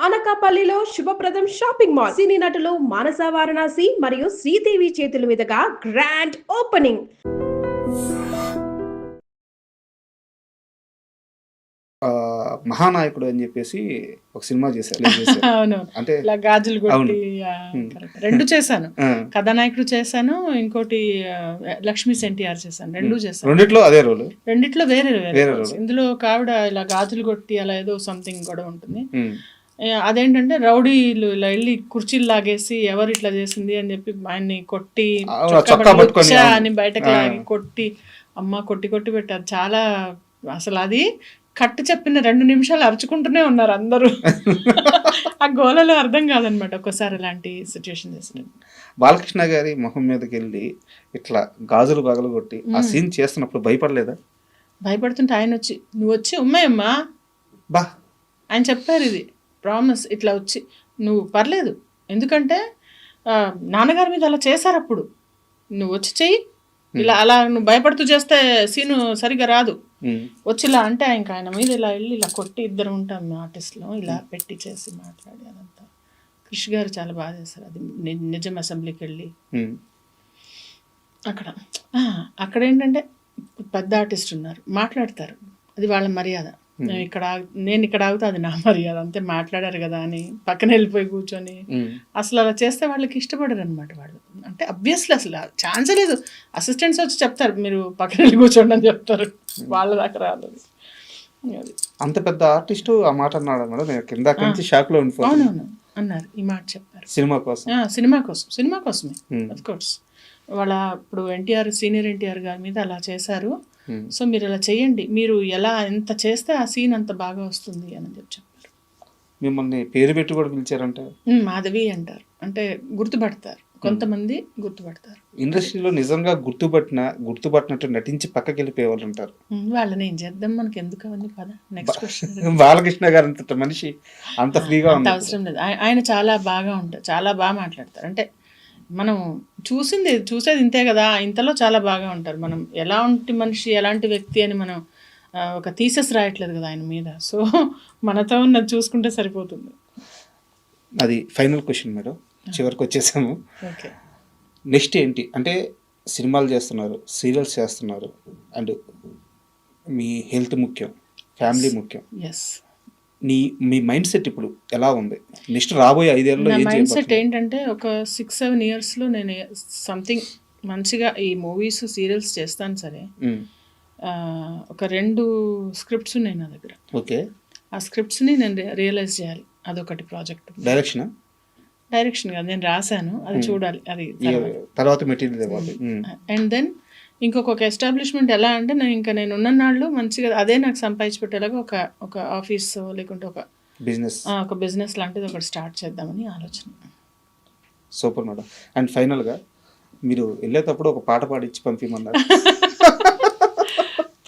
అనకాపల్లిలో శుభప్రదం shopping mall. సినీ నటులు మానస వారణాసి మరియు శ్రీదేవి చేతుల మీదుగా గ్రాండ్ ఓపెనింగ్. మహానాయకుడు అని చెప్పేసి ఒక సినిమా చేశారు. అవును. అంటే ఇలా గాజులు అవును. కొట్టి correct. రెండు చేశాను. ఆ, కథానాయకుడు చేశాను, ఇంకోటి లక్ష్మీ ఎన్టీఆర్ చేశాను. రెండు చేశాను. రెండిట్లో అదే రోల్. రెండిట్లో వేరే వేరే వేరే role. ఇందులో ఒక ఆవిడ ఇలా గాజులు కొట్టి అలా ఏదో సంథింగ్ కూడా ఉంటుంది. అదేంటంటే రౌడీలు ఇలా వెళ్ళి కుర్చీలు లాగేసి ఎవరు ఇట్లా చేసింది అని చెప్పి ఆయన్ని కొట్టి అవును, చొక్కా చొక్కా పట్టుకొని పట్టుకొని, "చ్చా" అవును. అని బయటకు ఆ. లాగి కొట్టి అమ్మ కొట్టి కొట్టి పెట్టారు. చాలా అసలు అది కట్టు చెప్పిన 2 నిమిషాలు అరుచుకుంటూనే ఉన్నారు అందరూ. ఆ గోలలో అర్థం కాదనమాట ఒక్కోసారి అలాంటి సిచ్యువేషన్ చేసిన. బాలకృష్ణ గారి మొహం మీదకి వెళ్ళి ఇట్లా గాజులు పగలు కొట్టి ఆ సీన్ చేస్తున్నప్పుడు భయపడలేదా? భయపడుతుంటే ఆయన వచ్చి "నువ్వు వచ్చి ఉమ్మాయమ్మా" బా ఆయన చెప్పారు, ఇది ప్రామిస్, ఇట్లా వచ్చి నువ్వు పర్లేదు, ఎందుకంటే నాన్నగారి మీద అలా చేశారు, అప్పుడు నువ్వు వచ్చి చెయ్యి, ఇలా అలా నువ్వు భయపడుతూ చేస్తే సీను సరిగా రాదు, వచ్చి ఇలా అంటే ఇంకా ఆయన మీద ఇలా వెళ్ళి ఇలా కొట్టి, ఇద్దరు ఉంటాం ఆర్టిస్ట్లో, ఇలా పెట్టి చేసి మాట్లాడి అదంతా. కృషి గారు చాలా బాగా చేశారు అది. నిజం అసెంబ్లీకి వెళ్ళి అక్కడ ఏంటంటే పెద్ద ఆర్టిస్ట్ ఉన్నారు, మాట్లాడతారు, అది వాళ్ళ మర్యాద. నేను ఇక్కడ ఆగుతా, అది నా మర్యాద, అంతే, మాట్లాడారు కదా అని పక్కన వెళ్ళిపోయి కూర్చొని అసలు అలా చేస్తే వాళ్ళకి ఇష్టపడరు అనమాట. వాళ్ళు అంటే అబ్వియస్లీ అసలు ఛాన్సే లేదు. అసిస్టెంట్స్ వచ్చి చెప్తారు మీరు పక్కన వెళ్ళి కూర్చోండి అని చెప్తారు, వాళ్ళ దాకా రాదు అది. అంత పెద్ద ఆర్టిస్ట్ ఆ మాట అన్నాడు మేడం, నేను కింద నుంచి షాక్ లో ఉండిపోయాను. అవునవును అన్నారు, ఈ మాట చెప్పారు. సినిమా కోసం, సినిమా కోసమే అఫ్ కోర్స్. వాళ్ళ ఇప్పుడు సీనియర్ ఎన్టీఆర్ గారి మీద అలా చేశారు, సో మీరు అలా చేయండి, మీరు ఎలా ఎంత చేస్తే ఆ సీన్ అంత బాగా వస్తుంది అని చెప్పారు. మిమ్మల్ని పేరు పెట్టి కూడా పిలిచారంట. మాధవి అంటారు, అంటే గుర్తుపడతారు, కొంతమంది గుర్తుపడతారు. ఇండస్ట్రీలో నిజంగా గుర్తుపట్టినట్టు నటించి పక్కకి వెళ్ళిపోయే వాళ్ళు ఉంటారు. వాళ్ళని ఏం చేద్దాం, మనకి ఎందుకు అవన్నీ పద. Next question. బాలకృష్ణ గారు అంత మనిషి అంత ఫ్రీగా అంత అవసరం లేదు. ఆయన చాలా బాగా ఉంటారు, చాలా బాగా మాట్లాడతారు. అంటే మనం చూసేది ఇంతే కదా, ఇంతలో చాలా బాగా ఉంటారు. మనం ఎలాంటి మనిషి, ఎలాంటి వ్యక్తి అని మనం ఒక థీసెస్ రాయట్లేదు కదా ఆయన మీద, సో మనతో ఉన్నది చూసుకుంటే సరిపోతుంది. అది ఫైనల్ క్వశ్చన్ మేడం, చివరికి వచ్చేసాము. ఓకే, నెక్స్ట్ ఏంటి అంటే, సినిమాలు చేస్తున్నారు, సీరియల్స్ చేస్తున్నారు, అండ్ మీ హెల్త్ ముఖ్యం, ఫ్యామిలీ ముఖ్యం. ఎస్. మీ మైండ్ సెట్ ఇప్పుడు ఎలా ఉంది? నెక్స్ట్ రాబోయే 5 ఏళ్ళలో నా ఏం మైండ్ సెట్ చేయబోతున్నారు? ఏంటంటే ఒక 6-7 ఇయర్స్లో నేను సంథింగ్ మంచిగా ఈ మూవీస్ సీరియల్స్ చేస్తాను సరే. ఒక 2 స్క్రిప్ట్స్ ఉన్నాయి నా దగ్గర. ఓకే, ఆ స్క్రిప్ట్స్ని నేను రియలైజ్ చేయాలి, అదొకటి ప్రాజెక్ట్. డైరెక్షన్ కాదు, నేను రాశాను, అది చూడాలి, అది తర్వాత మెటీరియల్ ఇవ్వాలి. అండ్ దెన్ ఇంకొక ఎస్టాబ్లిష్మెంట్ ఎలా అంటే, నేను ఉన్న నాళ్ళు మంచిగా అదే నాకు సంపాదించి పెట్టేలాగా ఒక ఆఫీస్ లేకుంటే ఒక బిజినెస్ లాంటిది ఒకటి స్టార్ట్ చేద్దామని ఆలోచన. Super madam. అండ్ ఫైనల్గా మీరు వెళ్ళేటప్పుడు ఒక పాట పాడిచ్చి పంపించమన్నారు.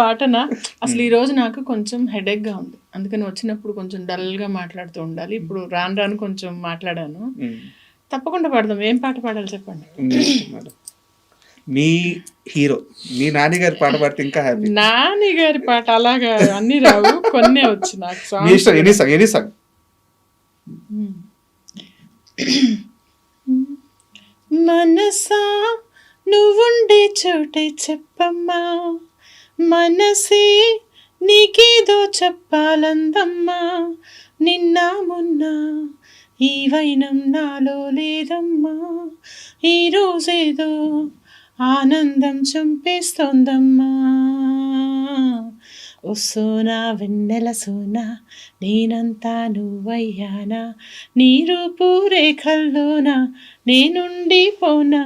పాటనా? అసలు ఈరోజు నాకు కొంచెం హెడేక్గా ఉంది, అందుకని వచ్చినప్పుడు కొంచెం డల్గా మాట్లాడుతూ ఉండాలి. ఇప్పుడు రాను కొంచెం మాట్లాడాను. తప్పకుండా పాడదాం. ఏం పాట పాడాలి చెప్పండి. మేడం, మీ హీరో మీ నాని గారి పాట పాడితే ఇంకా హ్యాపీ. నాని గారి పాట అలాగా అన్ని రావు, కొన్నే వచ్చు నాకు. Any song. మనసా నువ్వుండే చోటే చెప్పమ్మా, మనసే నీకేదో చెప్పాలందమ్మా, నిన్న మొన్న ఈ వైనం నాలో లేదమ్మా, ఈరోజేదో ఆనందం చంపేస్తోందమ్మా, ఓ సోనా వెన్నెల సోనా నేనంతా నువ్వయ్యానా, నీ రూపు రేఖల్లోనా నేనుండి పోనా,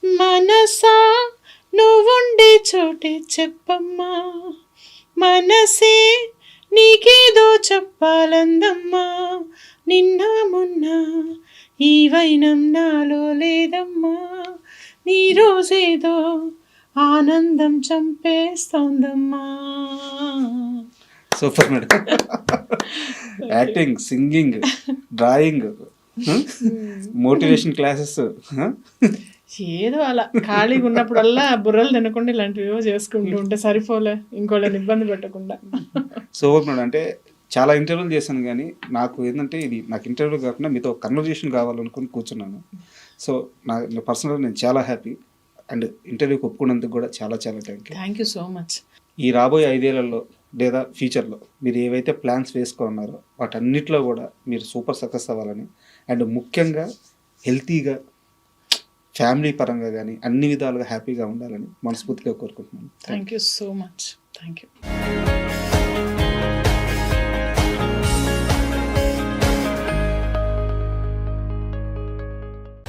మనసా నువ్వుండే చోటే చెప్పమ్మా, మనసే నీకేదో చెప్పాలందమ్మా, నిన్న మొన్న ఈ వైనం నాలో లేదమ్మా, నీ రోజేదో ఆనందం చంపేస్తోందమ్మా. Super madam. Acting, singing, drawing, motivation classes, ఏదో అలా ఖాళీగా ఉన్నప్పుడల్లా బుర్రలు తినకుండా ఇలాంటివి చేసుకుంటూ ఉంటే సరిపోలే, ఇంకోళ్ళని ఇబ్బంది పెట్టకుండా. Super madam. అంటే చాలా ఇంటర్వ్యూలు చేశాను కానీ నాకు ఏంటంటే ఇది నాకు ఇంటర్వ్యూ కాకుండా మీతో కన్వర్జేషన్ కావాలనుకుని కూర్చున్నాను. సో నా పర్సనల్గా నేను చాలా హ్యాపీ అండ్ ఇంటర్వ్యూకి ఒప్పుకున్నందుకు కూడా చాలా చాలా థ్యాంక్ యూ సో మచ్. ఈ రాబోయే 5 ఏళ్లలో లేదా ఫ్యూచర్లో మీరు ఏవైతే ప్లాన్స్ వేసుకున్నారో వాటన్నిటిలో కూడా మీరు సూపర్ సక్సెస్ అవ్వాలని అండ్ ముఖ్యంగా హెల్తీగా ఫ్యామిలీ పరంగా కానీ అన్ని విధాలుగా హ్యాపీగా ఉండాలని మనస్ఫూర్తిగా కోరుకుంటున్నాను. Thank you so much. Thank you.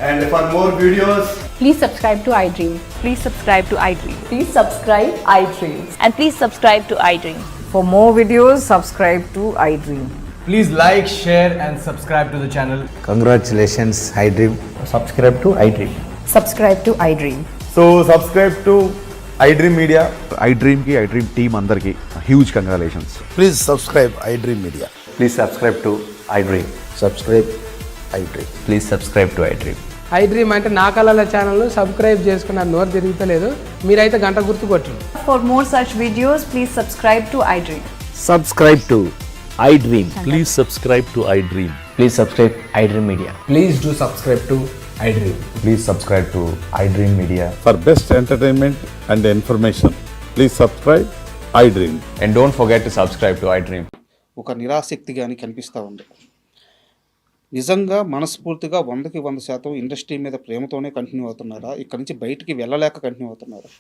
And for more videos, Please subscribe to iDream. Please subscribe to iDream. Please subscribe iDream. And please subscribe to iDream. For more videos, subscribe to iDream. please like, share, and subscribe to the channel. Congratulations, iDream. Subscribe to iDream. Subscribe to iDream. So, subscribe to iDream Media. iDream team andarki huge congratulations. Please subscribe iDream Media. Please subscribe to iDream. Subscribe iDream. Please subscribe to iDream. iDream అంటే నా కళల ఛానల్ను subscribe చేసుకున్న నోరు తిరుగుతలేదు, మీరైతే గంట గుర్తు కొట్టండి. For more such videos, please subscribe to iDream. Subscribe to iDream. Please subscribe to iDream. Please subscribe iDream Media. Please do subscribe to iDream. Please subscribe to iDream Media. For best entertainment and information, please subscribe iDream. And don't forget to subscribe to iDream. ఒక నిరాసక్తి కానీ కనిపిస్తూ ఉంది. నిజంగా మనస్ఫూర్తిగా 100కి 100% industry మీద ప్రేమతోనే continue అవుతున్నారా, ఇక్కడ నుంచి బయటికి వెళ్ళలేక కంటిన్యూ అవుతున్నారా?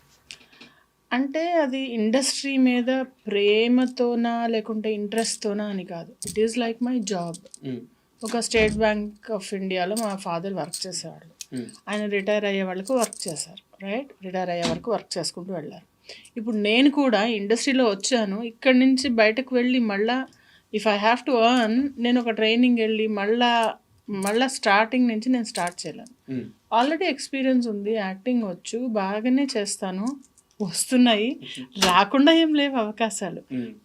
అంటే అది ఇండస్ట్రీ మీద ప్రేమతోనా లేకుంటే ఇంట్రెస్ట్తోనా అని కాదు. It is like my job. ఒక స్టేట్ బ్యాంక్ ఆఫ్ ఇండియాలో మా ఫాదర్ వర్క్ చేసేవాళ్ళు. ఆయన రిటైర్ అయ్యే వాళ్ళకు వర్క్ చేశారు, రైట్? రిటైర్ అయ్యే వరకు వర్క్ చేసుకుంటూ వెళ్ళారు. ఇప్పుడు నేను కూడా ఇండస్ట్రీలో వచ్చాను. ఇక్కడి నుంచి బయటకు వెళ్ళి మళ్ళీ if I have to earn, నేను ఒక ట్రైనింగ్ వెళ్ళి మళ్ళీ స్టార్టింగ్ నుంచి నేను స్టార్ట్ చేయలేను. ఆల్రెడీ ఎక్స్పీరియన్స్ ఉంది, యాక్టింగ్ వచ్చు, బాగానే చేస్తాను, వస్తున్నాయి, రాకుండా ఏం లేవు అవకాశాలు.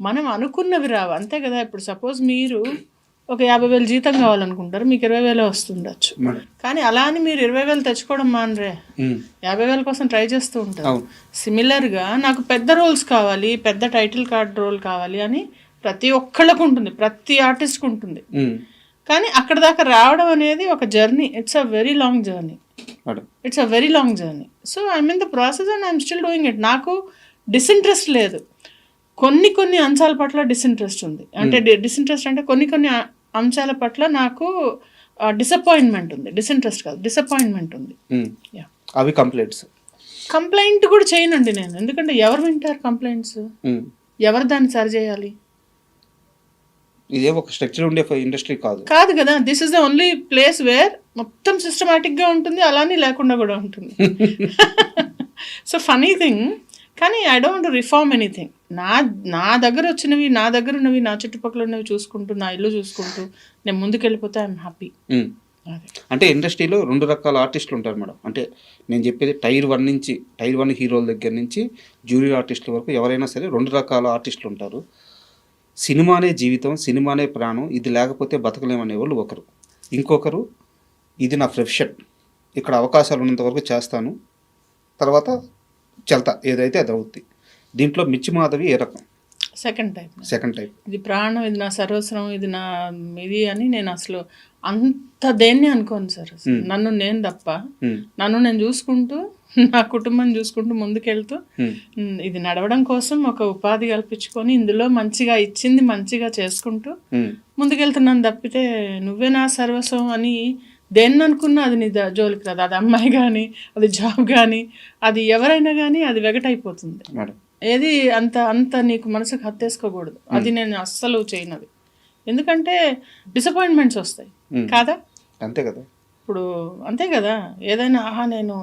మనం అనుకున్నవి రావు, అంతే కదా. ఇప్పుడు సపోజ్ మీరు ఒక 50,000 జీతం కావాలనుకుంటారు, మీకు 20,000 వస్తుండొచ్చు. కానీ అలా అని మీరు 20,000 తెచ్చుకోవడం మానరే, 50,000 కోసం ట్రై చేస్తూ ఉంటారు. సిమిలర్గా నాకు పెద్ద రోల్స్ కావాలి, పెద్ద టైటిల్ కార్డ్ రోల్ కావాలి అని ప్రతి ఒక్కళ్ళకు ఉంటుంది, ప్రతి ఆర్టిస్ట్కి ఉంటుంది. కానీ అక్కడ దాకా రావడం అనేది ఒక journey. It's a very long journey. So I'm in the process and I'm still doing it. నాకు డిసింట్రెస్ట్ లేదు. కొన్ని అంశాల పట్ల డిసింట్రెస్ట్ ఉంది. అంటే డిసింట్రెస్ట్ అంటే కొన్ని అంశాల పట్ల నాకు డిసప్పాయింట్మెంట్ ఉంది. డిసింట్రెస్ట్ కాదు, డిసప్పాయింట్మెంట్ ఉంది. అవి కంప్లైంట్ కూడా చేయనండి నేను, ఎందుకంటే ఎవరు వింటారు కంప్లైంట్స్? ఎవరు దాన్ని సరి చేయాలి? ఇదే ఒక స్ట్రక్చర్ ఉండే ఇండస్ట్రీ కాదు కదా. This is the only place where మొత్తం సిస్టమాటిక్గా ఉంటుంది, అలానే లేకుండా కూడా ఉంటుంది. So funny thing. కానీ ఐ డోంట్ రిఫార్మ్ ఎనీథింగ్. నా దగ్గర వచ్చినవి, నా దగ్గర ఉన్నవి, నా చుట్టుపక్కల ఉన్నవి చూసుకుంటూ, నా ఇల్లు చూసుకుంటూ నేను ముందుకెళ్ళిపోతే ఐఎమ్ హ్యాపీ. అంటే ఇండస్ట్రీలో 2 రకాల ఆర్టిస్టులు ఉంటారు మేడం. అంటే నేను చెప్పేది టైర్ 1 హీరోల దగ్గర నుంచి జూనియర్ ఆర్టిస్టుల వరకు ఎవరైనా సరే 2 రకాల ఆర్టిస్టులు ఉంటారు. సినిమానే జీవితం, సినిమానే ప్రాణం, ఇది లేకపోతే బతకలేమనే వాళ్ళు ఒకరు. ఇంకొకరు ఇది నా ప్రొఫెషన్, ఇక్కడ అవకాశాలు ఉన్నంత వరకు చేస్తాను, తర్వాత చల్తా, ఏదైతే అది అవుద్ది. దీంట్లో మిర్చి మాధవి ఏ రకం? Second type. ఇది ప్రాణం, ఇది నా సర్వస్వం, ఇది నా ఇది అని నేను అసలు అంత దేన్ని అనుకోను సార్. నన్ను నేను తప్ప, నన్ను నేను చూసుకుంటూ, నా కుటుంబం చూసుకుంటూ ముందుకెళ్తూ, ఇది నడవడం కోసం ఒక ఉపాధి కల్పించుకొని ఇందులో మంచిగా ఇచ్చింది మంచిగా చేసుకుంటూ ముందుకెళ్తున్నాను తప్పితే నువ్వే నా సర్వస్వం అని దేన్ని అనుకున్నా అది నీ జోలికి రాదు. అది అమ్మాయి కానీ, అది జాబ్ కానీ, అది ఎవరైనా కానీ అది వెగటైపోతుంది. ఏది అంత నీకు మనసుకు హత్తేసుకోకూడదు. అది నేను అస్సలు చేయనది. ఎందుకంటే డిసప్పాయింట్మెంట్స్ వస్తాయి కాదా? అంతే కదా. ఇప్పుడు అంతే కదా. ఏదైనా నేను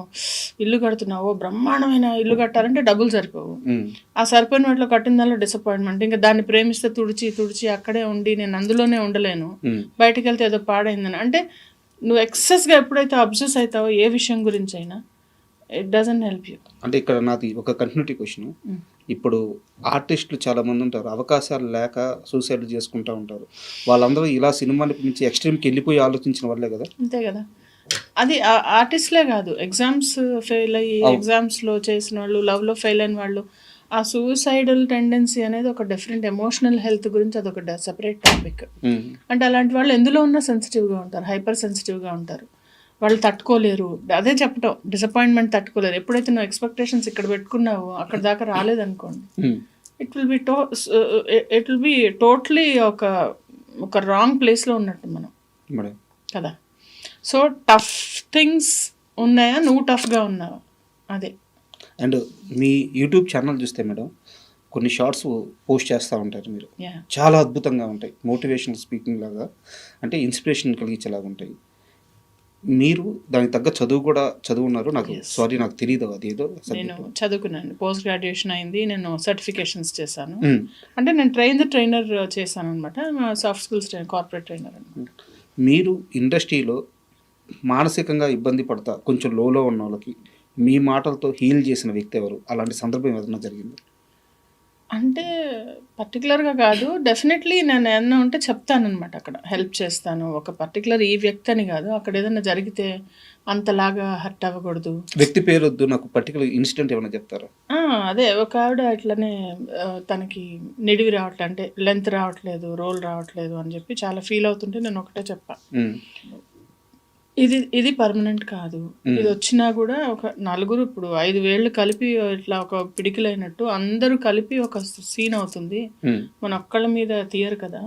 ఇల్లు కడుతున్నా, బ్రహ్మాండమైన ఇల్లు కట్టాలంటే డబ్బులు సరిపోవు. ఆ సరిపోయిన వాటిలో కట్టిన దానిలో డిసప్పాయింట్మెంట్. ఇంకా దాన్ని ప్రేమిస్తే తుడిచి అక్కడే ఉండి నేను అందులోనే ఉండలేను, బయటకు వెళ్తే ఏదో పాడైందని. అంటే నువ్వు ఎక్సెస్గా ఎప్పుడైతే అబ్జెస్ అవుతావో ఏ విషయం గురించి అయినా, ఇట్ డజంట్ హెల్ప్ యూ. అంటే ఇక్కడ నాది ఒక కంటిన్యూటీ క్వశ్చన్. ఇప్పుడు ఆర్టిస్టులు చాలామంది ఉంటారు, అవకాశాలు లేక సూసైడ్ చేసుకుంటూ ఉంటారు. వాళ్ళందరూ ఇలా సినిమాని నుంచి ఎక్స్ట్రీమ్కి వెళ్ళిపోయి ఆలోచించిన వాళ్ళే కదా. అంతే కదా. అది ఆర్టిస్ట్లే కాదు, ఎగ్జామ్స్ ఫెయిల్ అయ్యి ఎగ్జామ్స్లో చేసిన వాళ్ళు, లవ్లో ఫెయిల్ అయిన వాళ్ళు, ఆ సూసైడల్ టెండెన్సీ అనేది ఒక డిఫరెంట్ ఎమోషనల్ హెల్త్ గురించి అదొక సెపరేట్ టాపిక్. అంటే అలాంటి వాళ్ళు ఎందులో ఉన్నా సెన్సిటివ్గా ఉంటారు, హైపర్ సెన్సిటివ్గా ఉంటారు, వాళ్ళు తట్టుకోలేరు. అదే చెప్పటం, డిసప్పాయింట్మెంట్ తట్టుకోలేరు. ఎప్పుడైతే నువ్వు ఎక్స్పెక్టేషన్స్ ఇక్కడ పెట్టుకున్నావో అక్కడ దాకా రాలేదనుకోండి, ఇట్ విల్ బి టోటలీ ఒక రాంగ్ ప్లేస్లో ఉన్నట్టు మనం కదా. సో టఫ్ థింగ్స్ ఉన్నాయా, నువ్వు టఫ్గా ఉన్నావా, అదే. అండ్ మీ యూట్యూబ్ ఛానల్ చూస్తే మేడం కొన్ని షార్ట్స్ పోస్ట్ చేస్తూ ఉంటారు మీరు, చాలా అద్భుతంగా ఉంటాయి, మోటివేషనల్ స్పీకింగ్ లాగా, అంటే ఇన్స్పిరేషన్ కలిగించేలాగా ఉంటాయి. మీరు దానికి తగ్గ చదువు కూడా చదువున్నారు, నాకు నాకు తెలియదు అది ఏదో. నేను చదువుకున్నాను, పోస్ట్ గ్రాడ్యుయేషన్ అయింది, నేను సర్టిఫికేషన్స్ చేశాను. అంటే నేను ట్రైనర్ చేశాను అనమాట, సాఫ్ట్ స్కిల్స్ కార్పొరేట్ ట్రైనర్ అనమాట. మీరు ఇండస్ట్రీలో మానసికంగా ఇబ్బంది పడతా కొంచెం లోలో ఉన్న వాళ్ళకి మీ మాటలతో హీల్ చేసిన వ్యక్తి ఎవరు? అలాంటి సందర్భం ఏదైనా జరిగింది? అంటే పర్టికులర్గా కాదు, డెఫినెట్లీ నేను ఏమన్నా ఉంటే చెప్తానమాట, అక్కడ హెల్ప్ చేస్తాను. ఒక పర్టికులర్ ఈ వ్యక్తి అని కాదు, అక్కడ ఏదైనా జరిగితే అంతలాగా హర్ట్ అవ్వకూడదు. వ్యక్తి పేరు వద్దు, నాకు పర్టికులర్ ఇన్సిడెంట్ ఏమైనా చెప్తారా? అదే ఒక ఆవిడ ఇట్లనే తనకి నిడివి రావట్లేదు, అంటే లెంత్ రావట్లేదు, రోల్ రావట్లేదు అని చెప్పి చాలా ఫీల్ అవుతుంటే నేను ఒకటే చెప్పా, ఇది పర్మనెంట్ కాదు, ఇది వచ్చినా కూడా ఒక నలుగురు, ఇప్పుడు 5 వేళ్ళు కలిపి ఇట్లా ఒక పిడికిలైనట్టు అందరూ కలిపి ఒక సీన్ అవుతుంది, మన ఒక్కళ్ళ మీద తీయరు కదా,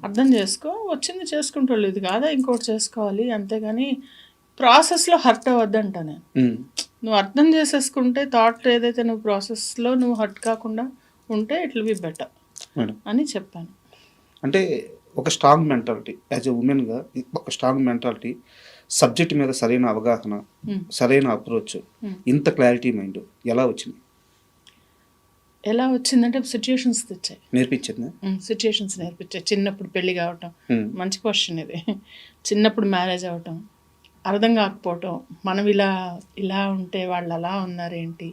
అర్థం చేసుకో, వచ్చింది చేసుకుంటాడు, ఇది కాదా ఇంకోటి చేసుకోవాలి, అంతేగాని ప్రాసెస్లో హర్ట్ అవ్వద్దంట నేను. నువ్వు అర్థం చేసేసుకుంటే థాట్ ఏదైతే నువ్వు ప్రాసెస్లో నువ్వు హర్ట్ కాకుండా ఉంటే ఇట్ విల్ బి బెటర్ అని చెప్పాను. అంటే ఒక స్ట్రాంగ్ మెంటాలిటీ, యాజ్ ఎ ఉమెన్గా ఒక స్ట్రాంగ్ మెంటాలిటీ, సబ్జెక్ట్ మీద సరైన అవగాహన, సరైన అప్రోచ్, ఇంత క్లారిటీ మైండ్ ఎలా వచ్చింది? ఎలా వచ్చిందంటే సిచ్యుయేషన్స్ తెచ్చాయి, నేర్పించింది, సిచ్యుయేషన్స్ నేర్పించాయి. చిన్నప్పుడు పెళ్లి కావటం, మంచి క్వశ్చన్ ఇది, చిన్నప్పుడు మ్యారేజ్ అవటం, అర్థం కాకపోవటం, మనం ఇలా ఉంటే వాళ్ళు అలా ఉన్నారేంటి,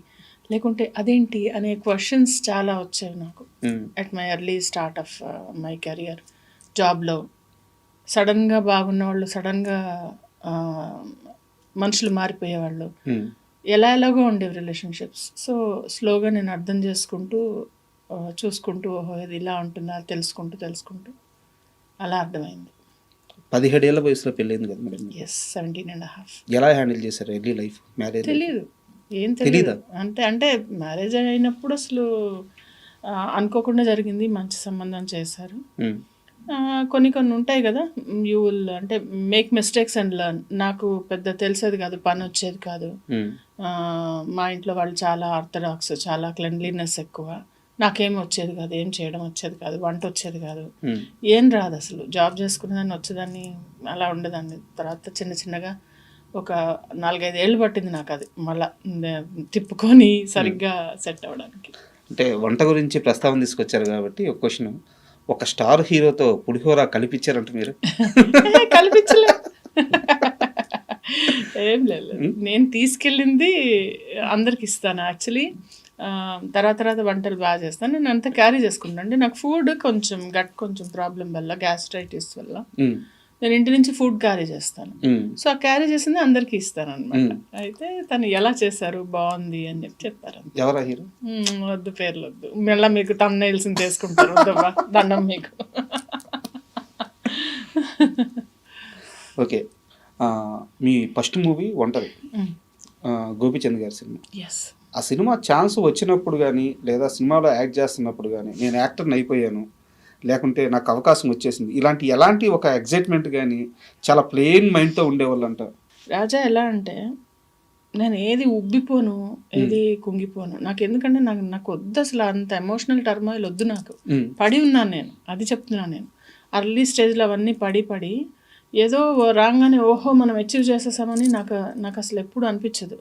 లేకుంటే అదేంటి అనే క్వశ్చన్స్ చాలా వచ్చాయి నాకు at my early start of my career. జాబ్లో సడన్గా బాగున్న వాళ్ళు సడన్గా మనుషులు మారిపోయేవాళ్ళు, ఎలాగో ఉండేవి రిలేషన్షిప్స్. సో స్లోగా నేను అర్థం చేసుకుంటూ చూసుకుంటూ, ఓహో ఇది ఇలా ఉంటుందా తెలుసుకుంటూ అలా అర్థమైంది. 17 ఏళ్ల వయసులో పెళ్ళైంది కదా మేడం? ఎస్, 17.5. ఎలా హ్యాండిల్ చేశారు ఎర్లీ లైఫ్, మ్యారేజ్? ఏం తెలియదు, అంటే మ్యారేజ్ అయినప్పుడు అసలు అనుకోకుండా జరిగింది, మంచి సంబంధం చేశారు. కొన్ని ఉంటాయి కదా, యూ విల్ అంటే మేక్ మిస్టేక్స్ అండ్ లెర్న్. నాకు పెద్ద తెలిసేది కాదు, పని వచ్చేది కాదు. మా ఇంట్లో వాళ్ళు చాలా ఆర్థడాక్స్, చాలా క్లెన్లీనెస్ ఎక్కువ, నాకేం వచ్చేది కాదు, ఏం చేయడం వచ్చేది కాదు, వంట వచ్చేది కాదు, ఏం రాదు అసలు. జాబ్ చేసుకునేదాన్ని, వచ్చేదాన్ని, అలా ఉండేదాన్ని. తర్వాత చిన్నగా ఒక 4-5 ఏళ్ళు పట్టింది నాకు అది మళ్ళా తిప్పుకొని సరిగ్గా సెట్ అవ్వడానికి. అంటే వంట గురించి ప్రస్తావన తీసుకొచ్చారు కాబట్టి ఒక క్వశ్చన్, ఒక స్టార్ హీరోతో పులిహోర కలిపించారంట మీరు? కలిపించలే, ఏం లేదు, నేను తీసుకెళ్ళింది అందరికి ఇస్తాను యాక్చువల్లీ. తర్వాత వంటలు బాగా చేస్తాను, నేను అంతా క్యారీ చేసుకుంటాను. అంటే నాకు ఫుడ్ కొంచెం ప్రాబ్లం వల్ల, గ్యాస్ట్రైటిస్ వల్ల నేను ఇంటి నుంచి ఫుడ్ క్యారీ చేస్తాను. సో ఆ క్యారీ చేసింది అందరికి ఇస్తాను అనమాట. అయితే తను ఎలా చేశారు, బాగుంది అని చెప్పారు. ఎవరా హీరో? వద్దు, పేర్లు వద్దు, మళ్ళీ మీకు తమ్నైల్స్ తీసుకుంటారు, వద్దబ్బా, దండం మీకు. ఓకే, మీ ఫస్ట్ మూవీ ఒంటరి, గోపీచంద్ గారి సినిమా. ఆ సినిమా ఛాన్స్ వచ్చినప్పుడు కానీ, లేదా సినిమాలో యాక్ట్ చేస్తున్నప్పుడు కానీ, నేను యాక్టర్ని అయిపోయాను, లేకుంటే నాకు అవకాశం వచ్చేసింది, ఎలాంటి ఒక ఎగ్జైట్మెంట్ కానీ, చాలా ప్లెయిన్ మైండ్తో ఉండేవాళ్ళంట. రాజా ఎలా అంటే, నేను ఏది ఉబ్బిపోను, ఏది కుంగిపోను. నాకు ఎందుకంటే నాకు వద్దు అసలు, అంత ఎమోషనల్ టర్మాయిల్ వద్దు నాకు. పడి ఉన్నాను నేను, అది చెప్తున్నాను నేను. అర్లీ స్టేజ్లో అవన్నీ పడి ఏదో రాగానే ఓహో మనం అచీవ్ చేసేసామని నాకు అసలు ఎప్పుడు అనిపించదు.